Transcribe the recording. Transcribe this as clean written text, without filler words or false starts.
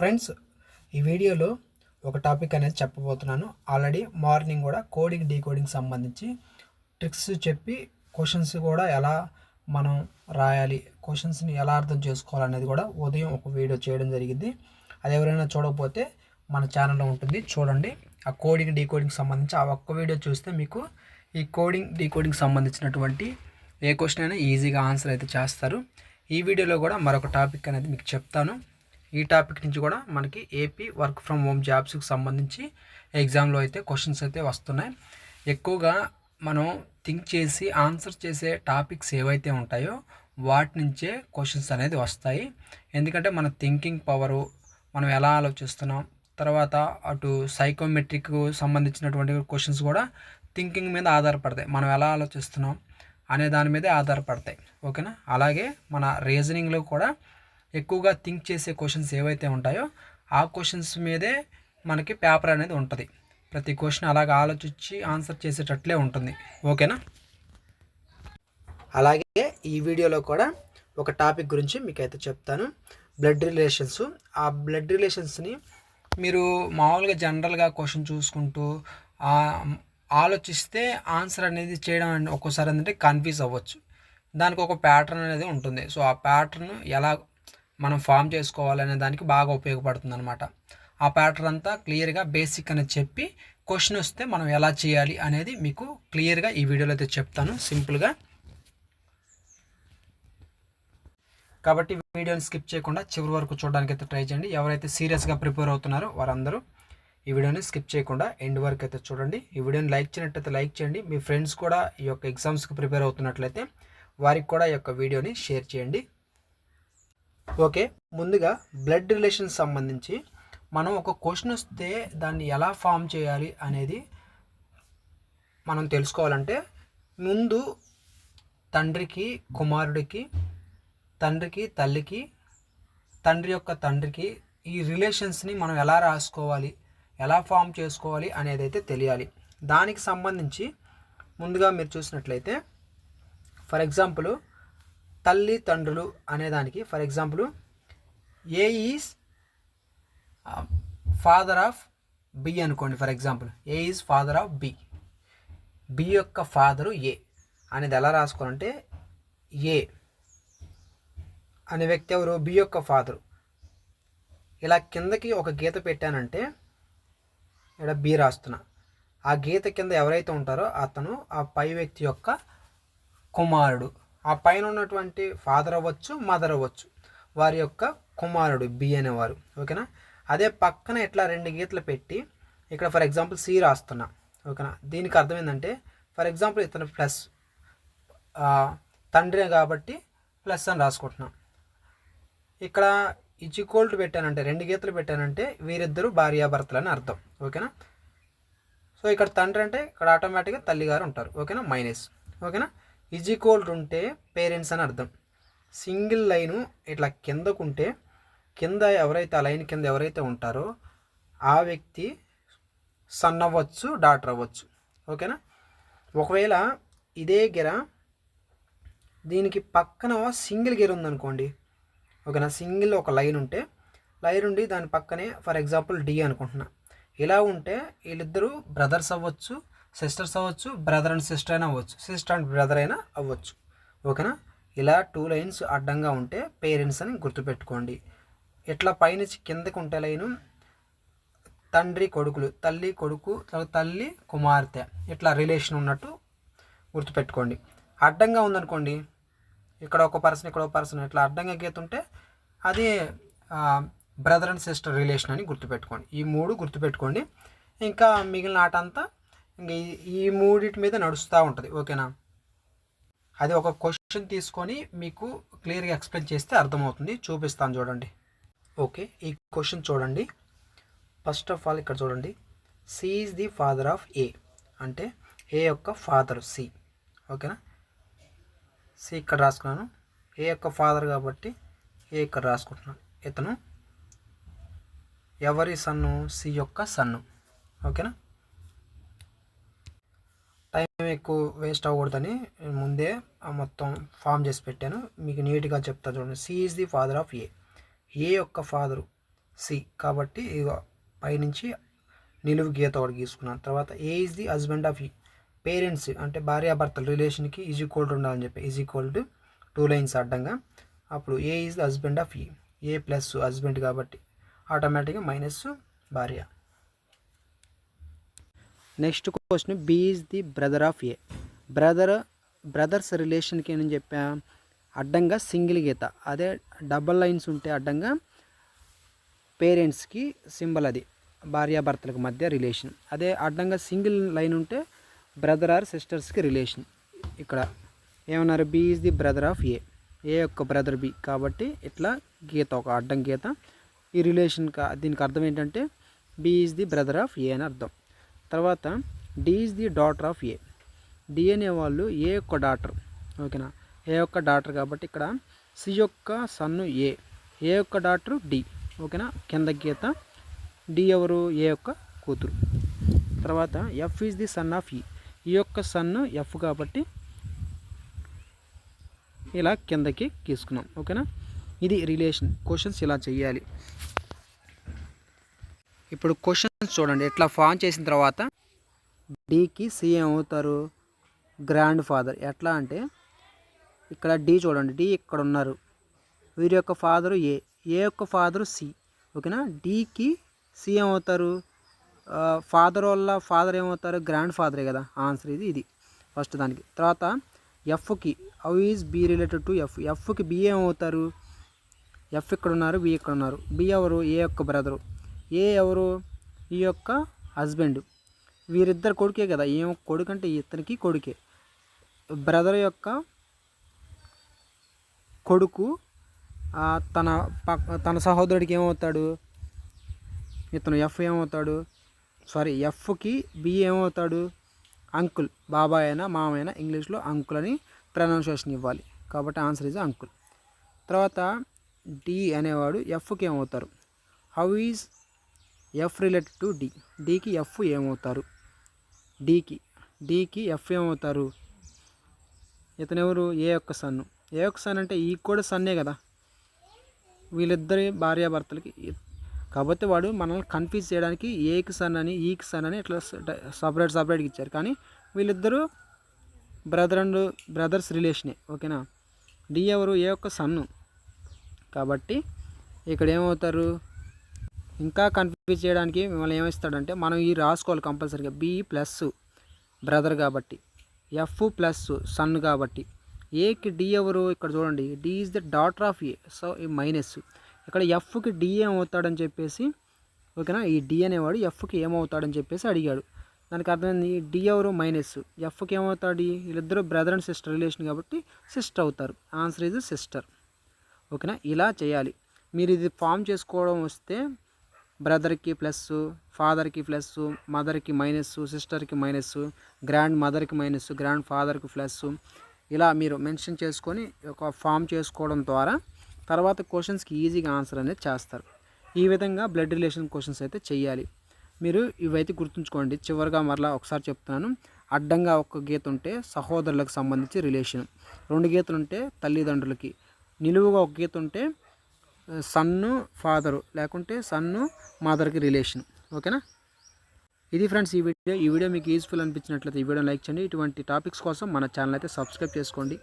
Friends, ఈ వీడియోలో ఒక టాపిక్ అనేది చెప్పబోతున్నాను. ఆల్రెడీ మార్నింగ్ కూడా కోడింగ్ డీకోడింగ్ సంబంధించి ట్రిక్స్ చెప్పి క్వశ్చన్స్ కూడా ఎలా మనం రాయాలి, క్వశ్చన్స్ని ఎలా అర్థం చేసుకోవాలనేది కూడా ఉదయం ఒక వీడియో చేయడం జరిగింది. అది ఎవరైనా చూడకపోతే మన ఛానల్లో ఉంటుంది, చూడండి. ఆ కోడింగ్ డీకోడింగ్ సంబంధించి ఆ ఒక్క వీడియో చూస్తే మీకు ఈ కోడింగ్ డీకోడింగ్ సంబంధించినటువంటి ఏ క్వశ్చన్ అయినా ఈజీగా ఆన్సర్ అయితే చేస్తారు. ఈ వీడియోలో కూడా మరొక టాపిక్ అనేది మీకు చెప్తాను. ఈ టాపిక్ నుంచి కూడా మనకి ఏపీ వర్క్ ఫ్రమ్ హోమ్ జాబ్స్కి సంబంధించి ఎగ్జామ్లో అయితే క్వశ్చన్స్ అయితే వస్తున్నాయి. ఎక్కువగా మనం థింక్ చేసి ఆన్సర్ చేసే టాపిక్స్ ఏవైతే ఉంటాయో వాటి నుంచే క్వశ్చన్స్ అనేది వస్తాయి. ఎందుకంటే మన థింకింగ్ పవరు, మనం ఎలా ఆలోచిస్తున్నాం, తర్వాత అటు సైకోమెట్రిక్ సంబంధించినటువంటి క్వశ్చన్స్ కూడా థింకింగ్ మీద ఆధారపడతాయి. మనం ఎలా ఆలోచిస్తున్నాం అనే దాని మీదే ఆధారపడతాయి, ఓకేనా. అలాగే మన రీజనింగ్లో కూడా ఎక్కువగా థింక్ చేసే క్వశ్చన్స్ ఏవైతే ఉంటాయో ఆ క్వశ్చన్స్ మీదే మనకి పేపర్ అనేది ఉంటుంది. ప్రతి క్వశ్చన్ అలాగే ఆలోచించి ఆన్సర్ చేసేటట్లే ఉంటుంది, ఓకేనా. అలాగే ఈ వీడియోలో కూడా ఒక టాపిక్ గురించి మీకైతే చెప్తాను, బ్లడ్ రిలేషన్స్. ఆ బ్లడ్ రిలేషన్స్ని మీరు మామూలుగా జనరల్గా క్వశ్చన్ చూసుకుంటూ ఆలోచిస్తే ఆన్సర్ అనేది చేయడం ఒక్కోసారి ఏంటంటే కన్ఫ్యూజ్ అవ్వచ్చు. దానికి ఒక ప్యాటర్న్ అనేది ఉంటుంది. సో ఆ ప్యాటర్న్ ఎలా మనం ఫామ్ చేసుకోవాలనే దానికి బాగా ఉపయోగపడుతుంది అనమాట. ఆ ప్యాటర్న్ అంతా క్లియర్గా బేసిక్ అనేది చెప్పి క్వశ్చన్ వస్తే మనం ఎలా చేయాలి అనేది మీకు క్లియర్గా ఈ వీడియోలో అయితే చెప్తాను, సింపుల్గా. కాబట్టి వీడియోని స్కిప్ చేయకుండా చివరి వరకు చూడడానికి అయితే ట్రై చేయండి. ఎవరైతే సీరియస్గా ప్రిపేర్ అవుతున్నారో వారందరూ ఈ వీడియోని స్కిప్ చేయకుండా ఎండ్ వరకు అయితే చూడండి. ఈ వీడియోని లైక్ చేయనట్టయితే లైక్ చేయండి. మీ ఫ్రెండ్స్ కూడా ఈ యొక్క ఎగ్జామ్స్కి ప్రిపేర్ అవుతున్నట్లయితే వారికి కూడా ఈ యొక్క వీడియోని షేర్ చేయండి. ఓకే, ముందుగా బ్లడ్ రిలేషన్స్ సంబంధించి మనం ఒక క్వశ్చన్ వస్తే దాన్ని ఎలా ఫామ్ చేయాలి అనేది మనం తెలుసుకోవాలంటే ముందు తండ్రికి కుమారుడికి, తండ్రికి తల్లికి, తండ్రి యొక్క తండ్రికి ఈ రిలేషన్స్ని మనం ఎలా రాసుకోవాలి, ఎలా ఫామ్ చేసుకోవాలి అనేది అయితే తెలియాలి. దానికి సంబంధించి ముందుగా మీరు చూసినట్లయితే ఫర్ ఎగ్జాంపుల్ తల్లి తండ్రులు అనేదానికి for example A is father of B అనుకోండి. For example A is father of B, B యొక్క ఫాదరు ఏ అనేది ఎలా రాసుకోవాలంటే ఏ అనే వ్యక్తి ఎవరు, బి యొక్క ఫాదరు. ఇలా కిందకి ఒక గీత పెట్టానంటే ఇక్కడ బి రాస్తున్నా. ఆ గీత కింద ఎవరైతే ఉంటారో అతను ఆ పై వ్యక్తి యొక్క కుమారుడు. ఆ పైన ఉన్నటువంటి ఫాదర్ అవ్వచ్చు, మదర్ అవ్వచ్చు, వారి యొక్క కుమారుడు బి అనేవారు, ఓకేనా. అదే పక్కన ఇట్లా 2 గీతలు పెట్టి ఇక్కడ ఫర్ ఎగ్జాంపుల్ సి రాస్తున్నా, ఓకేనా. దీనికి అర్థం ఏంటంటే ఫర్ ఎగ్జాంపుల్ ఇతను ప్లస్ తండ్రి కాబట్టి ప్లస్ అని రాసుకుంటున్నాం. ఇక్కడ ఈక్వల్ టు పెట్టానంటే 2 గీతలు పెట్టానంటే వీరిద్దరూ భార్యాభర్తలు అని అర్థం, ఓకేనా. సో ఇక్కడ తండ్రి అంటే ఇక్కడ ఆటోమేటిక్గా తల్లిగారు ఉంటారు, ఓకేనా, మైనస్, ఓకేనా. ఈక్వల్ టు ఉంటే పేరెంట్స్ అని అర్థం. సింగిల్ లైను ఇట్లా కిందకుంటే కింద ఎవరైతే ఆ లైన్ కింద ఎవరైతే ఉంటారో ఆ వ్యక్తి సన్ అవ్వచ్చు, డాటర్ అవ్వచ్చు, ఓకేనా. ఒకవేళ ఇదే గిర దీనికి పక్కన సింగిల్ గిర ఉందనుకోండి, ఓకేనా. సింగిల్ ఒక లైన్ ఉంటే లైన్ ఉండి దాని పక్కనే ఫర్ ఎగ్జాంపుల్ డి అనుకుంటున్నా. ఇలా ఉంటే వీళ్ళిద్దరూ బ్రదర్స్ అవ్వచ్చు, సిస్టర్స్ అవ్వచ్చు, బ్రదర్ అండ్ సిస్టర్ అయినా అవ్వచ్చు, సిస్టర్ అండ్ బ్రదర్ అయినా అవ్వచ్చు, ఓకేనా. ఇలా 2 లైన్స్ అడ్డంగా ఉంటే పేరెంట్స్ అని గుర్తుపెట్టుకోండి. ఇట్లా పైనుంచి కిందకి ఉంటే లైను తండ్రి కొడుకులు, తల్లి కొడుకు, తల్లి కుమార్తె, ఇట్లా రిలేషన్ ఉన్నట్టు గుర్తుపెట్టుకోండి. అడ్డంగా ఉందనుకోండి, ఇక్కడ ఒక పర్సన్ ఇక్కడ ఒక పర్సన్, ఇట్లా అడ్డంగా గీత ఉంటే అది బ్రదర్ అండ్ సిస్టర్ రిలేషన్ అని గుర్తుపెట్టుకోండి. ఈ 3 గుర్తుపెట్టుకోండి. ఇంకా మిగిలిన ఆట అంతా ఇంక ఈ 3 మీద నడుస్తూ ఉంటుంది, ఓకేనా. అది ఒక క్వశ్చన్ తీసుకొని మీకు క్లియర్గా ఎక్స్ప్లెయిన్ చేస్తే అర్థమవుతుంది. చూపిస్తాను చూడండి. ఓకే, ఈ క్వశ్చన్ చూడండి. ఫస్ట్ ఆఫ్ ఆల్ ఇక్కడ చూడండి, C is the father of A అంటే ఏ యొక్క ఫాదర్ సి, ఓకేనా. సి ఇక్కడ రాసుకున్నాను, ఏ యొక్క ఫాదర్ కాబట్టి ఏ ఇక్కడ రాసుకుంటున్నాను. ఇతను ఎవరి సన్ను, సి యొక్క సన్ను, ఓకేనా. టైం ఎక్కువ వేస్ట్ అవ్వకూడదని ముందే మొత్తం ఫామ్ చేసి పెట్టాను, మీకు నీట్గా చెప్తా చూడండి. C is the father of A, A యొక్క ఫాదరు సి. కాబట్టి పైనుంచి నిలువు గీత ఒకటి గీసుకున్నాను. తర్వాత ఏ ఈజ్ ది హస్బెండ్ ఆఫ్ ఈ. పేరెంట్స్ అంటే భార్యాభర్తల రిలేషన్కి ఈజ్ ఈక్వల్ టు ఉండాలని చెప్పి ఈజ్ ఈక్వల్ టు 2 లైన్స్ అడ్డంగా. అప్పుడు A is the husband of E. A plus husband కాబట్టి ఆటోమేటిక్గా మైనస్ భార్య. Next question B is the brother of A. Brothers రిలేషన్కి ఏమని చెప్పా, అడ్డంగా సింగిల్ గీత. అదే డబల్ లైన్స్ ఉంటే అడ్డంగా పేరెంట్స్కి సింబల్, అది భార్యాభర్తలకు మధ్య రిలేషన్. అదే అడ్డంగా సింగిల్ లైన్ ఉంటే బ్రదర్ ఆర్ సిస్టర్స్కి రిలేషన్. ఇక్కడ ఏమన్నారు, B is the brother of A. A యొక్క బ్రదర్ బి కాబట్టి ఇట్లా గీత, ఒక అడ్డం గీత. ఈ రిలేషన్ దీనికి అర్థం ఏంటంటే B is the brother of A అని అర్థం. తర్వాత D is the daughter of A. D అనేవాళ్ళు ఏ యొక్క డాటర్, ఓకేనా, ఏ యొక్క డాటర్ కాబట్టి ఇక్కడ సి యొక్క సన్ను ఏ, ఏ యొక్క డాటరు డి, ఓకేనా, కింద గీత. డి ఎవరు, ఏ యొక్క కూతురు. తర్వాత F is the son of ఈ. ఈ యొక్క సన్ను ఎఫ్ కాబట్టి ఇలా కిందకి తీసుకున్నాం, ఓకేనా. ఇది రిలేషన్. క్వశ్చన్స్ ఇలా చేయాలి. ఇప్పుడు క్వశ్చన్స్ చూడండి, ఇట్లా ఫామ్ చేసిన తర్వాత డీకి సి ఏమవుతారు, గ్రాండ్ ఫాదర్. ఎట్లా అంటే ఇక్కడ డి చూడండి, డి ఇక్కడ ఉన్నారు, వీరి యొక్క ఫాదరు ఏ, ఏ యొక్క ఫాదరు సి, ఓకేనా. డీకి సి ఏమవుతారు, ఫాదర్ వల్ల ఫాదర్ ఏమవుతారు, గ్రాండ్ ఫాదరే కదా. ఆన్సర్ ఇది ఫస్ట్ దానికి. తర్వాత ఎఫ్కి how is B related to F. ఎఫ్కి బి ఏమవుతారు, ఎఫ్ ఇక్కడ ఉన్నారు, బి ఇక్కడ ఉన్నారు. బి ఎవరు, ఏ యొక్క బ్రదరు. ఏ ఎవరు, ఈ యొక్క హస్బెండ్. వీరిద్దరు కొడుకే కదా, ఏం కొడుకు అంటే ఇతనికి కొడుకే. బ్రదర్ యొక్క కొడుకు తన సహోదరుడికి ఏమవుతాడు, ఇతను ఎఫ్ ఏమవుతాడు, సారీ ఎఫ్కి బి ఏమవుతాడు, అంకుల్. బాబాయ్ అయినా మామైనా ఇంగ్లీష్లో అంకుల్ అని ప్రొనౌన్సియేషన్ ఇవ్వాలి కాబట్టి ఆన్సర్ ఈజ్ అంకుల్. తర్వాత డి అనేవాడు ఎఫ్కి ఏమవుతారు, how is F related to D. డికి ఎఫ్ ఏమవుతారు, డీకి ఎఫ్ ఏమవుతారు, ఇతను ఎవరు, ఏ యొక్క సన్ను. ఏ యొక్క సన్ అంటే ఈ కూడా సన్నే కదా, వీళ్ళిద్దరి భార్యాభర్తలకి. కాబట్టి వాడు మనల్ని కన్ఫ్యూజ్ చేయడానికి ఏకి సన్ అని ఈకి సన్ అని ఇట్లా సపరేట్గా ఇచ్చారు, కానీ వీళ్ళిద్దరూ బ్రదర్స్ రిలేషనే, ఓకేనా. డి ఎవరు, ఏ యొక్క సన్ను కాబట్టి ఇక్కడ ఏమవుతారు. ఇంకా కన్ఫ్యూజ్ చేయడానికి మిమ్మల్ని ఏమిస్తాడంటే మనం ఈ రాసుకోవాలి కంపల్సరీగా. బి ప్లస్ బ్రదర్ కాబట్టి, ఎఫ్ ప్లస్ సన్ కాబట్టి. ఏకి డి ఎవరు, ఇక్కడ చూడండి, D is the daughter of A, so ఈ మైనస్. ఇక్కడ ఎఫ్కి డి ఏమవుతాడని చెప్పేసి, ఓకేనా, ఈ డి అనేవాడు ఎఫ్కి ఏమవుతాడని చెప్పేసి అడిగాడు. దానికి అర్థమైంది, డి ఎవరు మైనస్, ఎఫ్కి ఏమవుతాడు, వీళ్ళిద్దరూ బ్రదర్ అండ్ సిస్టర్ రిలేషన్ కాబట్టి సిస్టర్ అవుతారు. ఆన్సర్ ఈజ్ సిస్టర్, ఓకేనా. ఇలా చేయాలి. మీరు ఇది ఫామ్ చేసుకోవడం వస్తే బ్రదర్కి ప్లస్, ఫాదర్కి ప్లస్, మదర్కి మైనస్, సిస్టర్కి మైనస్, గ్రాండ్ మదర్కి మైనస్, గ్రాండ్ ఫాదర్కి ప్లస్, ఇలా మీరు మెన్షన్ చేసుకొని ఒక ఫామ్ చేసుకోవడం ద్వారా తర్వాత క్వశ్చన్స్కి ఈజీగా ఆన్సర్ అనేది చేస్తారు. ఈ విధంగా బ్లడ్ రిలేషన్ క్వశ్చన్స్ అయితే చేయాలి. మీరు ఇవైతే గుర్తుంచుకోండి. చివరిగా మరలా ఒకసారి చెప్తున్నాను. అడ్డంగా ఒక గీత ఉంటే సహోదరులకు సంబంధించి రిలేషన్, 2 గీతలు ఉంటే తల్లిదండ్రులకి, నిలువుగా ఒక గీత ఉంటే సన్ను ఫాదరు, లేకుంటే సన్ను మదర్కి రిలేషన్, ఓకేనా. ఇది ఫ్రెండ్స్ ఈ వీడియో మీకు యూస్ఫుల్ అనిపించినట్లయితే ఈ వీడియోని లైక్ చేయండి. ఇటువంటి టాపిక్స్ కోసం మన ఛానల్ అయితే సబ్స్క్రైబ్ చేసుకోండి.